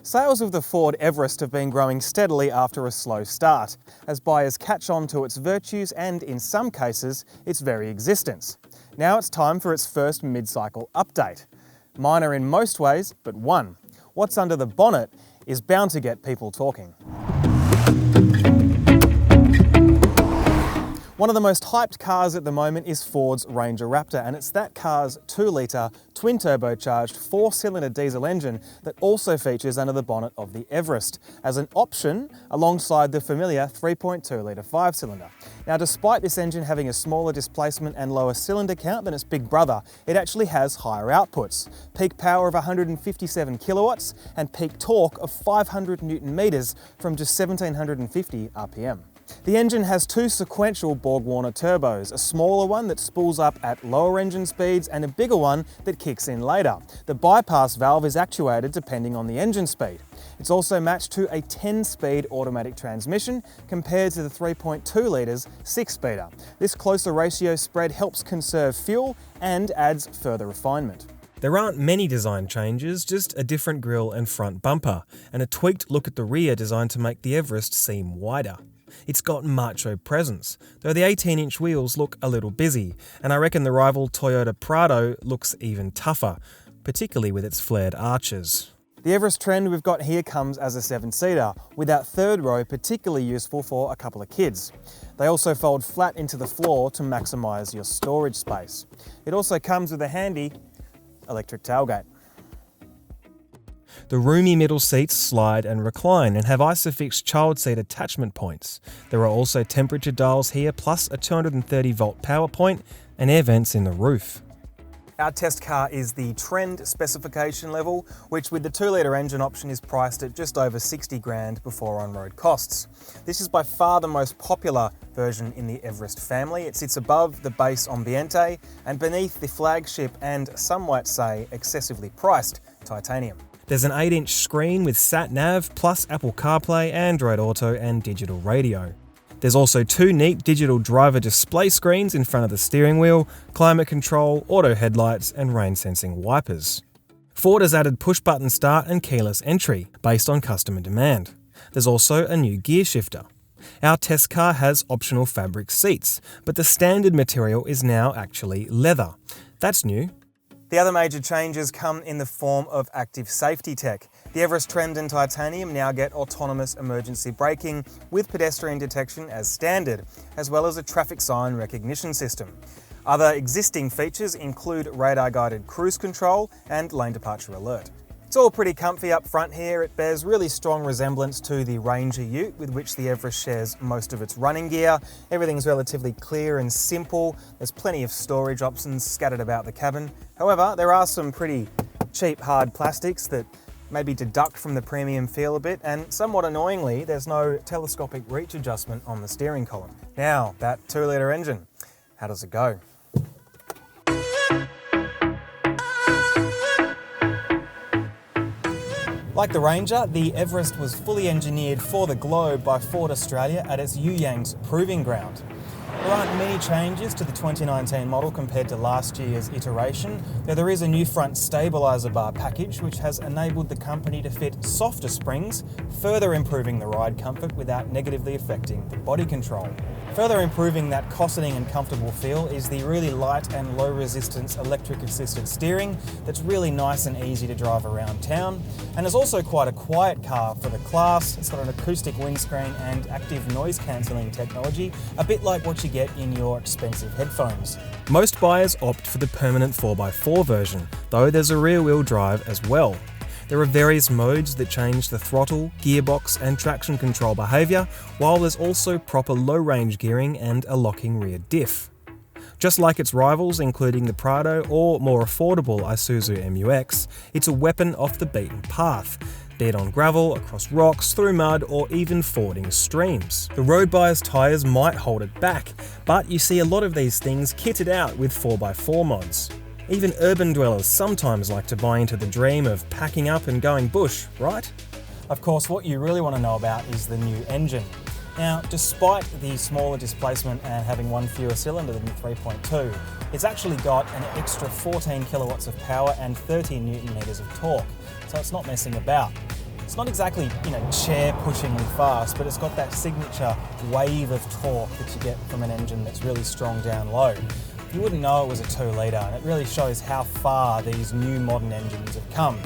Sales of the Ford Everest have been growing steadily after a slow start, as buyers catch on to its virtues and, in some cases, its very existence. Now it's time for its first mid-cycle update. Minor in most ways, but one. What's under the bonnet is bound to get people talking. One of the most hyped cars at the moment is Ford's Ranger Raptor, and it's that car's 2-litre, twin-turbocharged, 4-cylinder diesel engine that also features under the bonnet of the Everest, as an option alongside the familiar 3.2-litre 5-cylinder. Now, despite this engine having a smaller displacement and lower cylinder count than its big brother, it actually has higher outputs. Peak power of 157 kilowatts and peak torque of 500 Newton meters from just 1750 RPM. The engine has two sequential Borg-Warner turbos, a smaller one that spools up at lower engine speeds and a bigger one that kicks in later. The bypass valve is actuated depending on the engine speed. It's also matched to a 10-speed automatic transmission compared to the 3.2 litres 6-speeder. This closer ratio spread helps conserve fuel and adds further refinement. There aren't many design changes, just a different grille and front bumper, and a tweaked look at the rear designed to make the Everest seem wider. It's got macho presence, though the 18-inch wheels look a little busy, and I reckon the rival Toyota Prado looks even tougher, particularly with its flared arches. The Everest trend we've got here comes as a 7-seater, with that third row particularly useful for a couple of kids. They also fold flat into the floor to maximise your storage space. It also comes with a handy electric tailgate. The roomy middle seats slide and recline and have ISOFIX child seat attachment points. There are also temperature dials here, plus a 230 volt power point and air vents in the roof. Our test car is the Trend specification level, which with the 2-litre engine option is priced at just over 60 grand before on-road costs. This is by far the most popular version in the Everest family. It sits above the base Ambiente and beneath the flagship and, some might say, excessively priced Titanium. There's an 8-inch screen with sat-nav, plus Apple CarPlay, Android Auto and digital radio. There's also two neat digital driver display screens in front of the steering wheel, climate control, auto headlights and rain-sensing wipers. Ford has added push-button start and keyless entry, based on customer demand. There's also a new gear shifter. Our test car has optional fabric seats, but the standard material is now actually leather. That's new. The other major changes come in the form of active safety tech. The Everest Trend and Titanium now get autonomous emergency braking with pedestrian detection as standard, as well as a traffic sign recognition system. Other existing features include radar-guided cruise control and lane departure alert. It's all pretty comfy up front here. It bears really strong resemblance to the Ranger Ute with which the Everest shares most of its running gear. Everything's relatively clear and simple. There's plenty of storage options scattered about the cabin. However, there are some pretty cheap hard plastics that maybe deduct from the premium feel a bit, and somewhat annoyingly, there's no telescopic reach adjustment on the steering column. Now, that 2-litre engine, how does it go? Like the Ranger, the Everest was fully engineered for the globe by Ford Australia at its Yuyangs Proving Ground. There aren't many changes to the 2019 model compared to last year's iteration, though there is a new front stabiliser bar package which has enabled the company to fit softer springs, further improving the ride comfort without negatively affecting the body control. Further improving that cosseting and comfortable feel is the really light and low resistance electric assisted steering that's really nice and easy to drive around town, and is also quite a quiet car for the class. It's got an acoustic windscreen and active noise cancelling technology, a bit like what you get in your expensive headphones. Most buyers opt for the permanent 4x4 version, though there's a rear-wheel drive as well. There are various modes that change the throttle, gearbox and traction control behaviour, while there's also proper low-range gearing and a locking rear diff. Just like its rivals, including the Prado or more affordable Isuzu MU-X, it's a weapon off the beaten path, be it on gravel, across rocks, through mud or even fording streams. The road buyer's tyres might hold it back, but you see a lot of these things kitted out with 4x4 mods. Even urban dwellers sometimes like to buy into the dream of packing up and going bush, right? Of course, what you really want to know about is the new engine. Now, despite the smaller displacement and having one fewer cylinder than the 3.2, it's actually got an extra 14 kilowatts of power and 30 Newton meters of torque, so it's not messing about. It's It's not exactly, chair-pushingly fast, but it's got that signature wave of torque that you get from an engine that's really strong down low. You wouldn't know it was a 2-litre, and it really shows how far these new modern engines have come.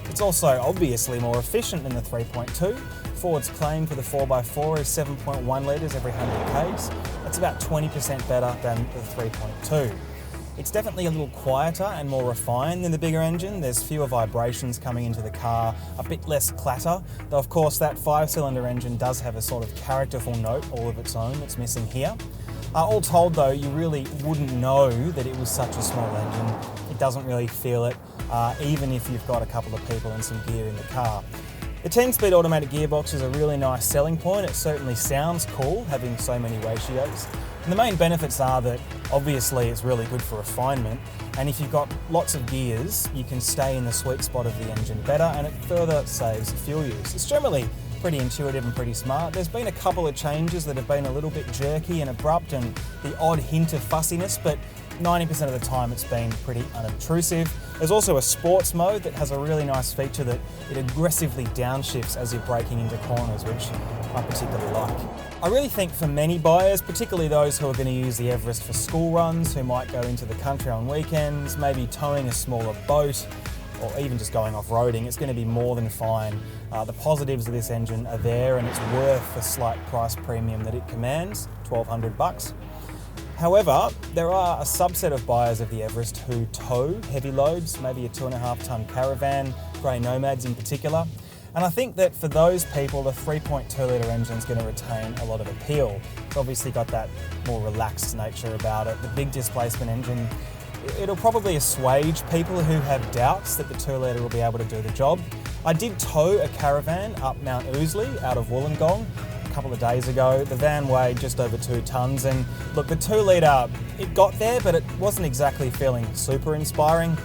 It's also obviously more efficient than the 3.2. Ford's claim for the 4x4 is 7.1 litres every 100 Ks. That's about 20% better than the 3.2. It's definitely a little quieter and more refined than the bigger engine. There's fewer vibrations coming into the car, a bit less clatter, though of course that 5-cylinder engine does have a sort of characterful note all of its own that's missing here. All told though, you really wouldn't know that it was such a small engine. It doesn't really feel it, even if you've got a couple of people and some gear in the car. The 10-speed automatic gearbox is a really nice selling point. It certainly sounds cool having so many ratios. And the main benefits are that obviously it's really good for refinement, and if you've got lots of gears, you can stay in the sweet spot of the engine better, and it further saves fuel use. It's generally pretty intuitive and pretty smart. There's been a couple of changes that have been a little bit jerky and abrupt and the odd hint of fussiness, but 90% of the time it's been pretty unobtrusive. There's also a sports mode that has a really nice feature that it aggressively downshifts as you're braking into corners, which I particularly like. I really think for many buyers, particularly those who are going to use the Everest for school runs, who might go into the country on weekends, maybe towing a smaller boat, or even just going off-roading, it's going to be more than fine. The positives of this engine are there, and it's worth the slight price premium that it commands, $1,200. However, there are a subset of buyers of the Everest who tow heavy loads, maybe a 2.5-tonne caravan, grey nomads in particular. And I think that for those people, the 3.2-litre engine is going to retain a lot of appeal. It's obviously got that more relaxed nature about it. The big displacement engine, it'll probably assuage people who have doubts that the 2-litre will be able to do the job. I did tow a caravan up Mount Ousley out of Wollongong a couple of days ago. The van weighed just over 2 tonnes, and look, the 2-litre, it got there, but it wasn't exactly feeling super inspiring.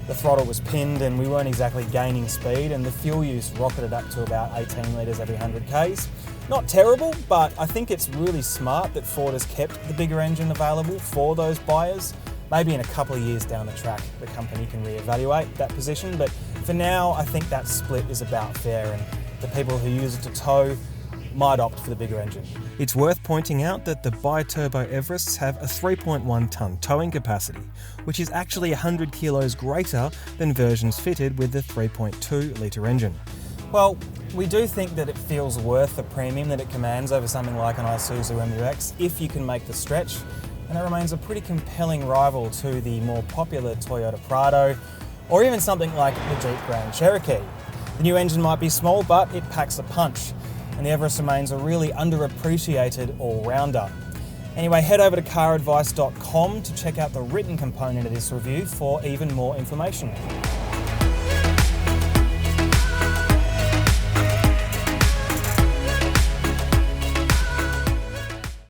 The throttle was pinned and we weren't exactly gaining speed, and the fuel use rocketed up to about 18 litres every 100 Ks. Not terrible, but I think it's really smart that Ford has kept the bigger engine available for those buyers. Maybe in a couple of years down the track, the company can reevaluate that position, but for now, I think that split is about fair, and the people who use it to tow might opt for the bigger engine. It's worth pointing out that the bi-turbo Everests have a 3.1-tonne towing capacity, which is actually 100 kilos greater than versions fitted with the 3.2-litre engine. Well, we do think that it feels worth the premium that it commands over something like an Isuzu MU-X if you can make the stretch, and it remains a pretty compelling rival to the more popular Toyota Prado, or even something like the Jeep Grand Cherokee. The new engine might be small, but it packs a punch, and the Everest remains a really underappreciated all-rounder. Anyway, head over to caradvice.com to check out the written component of this review for even more information.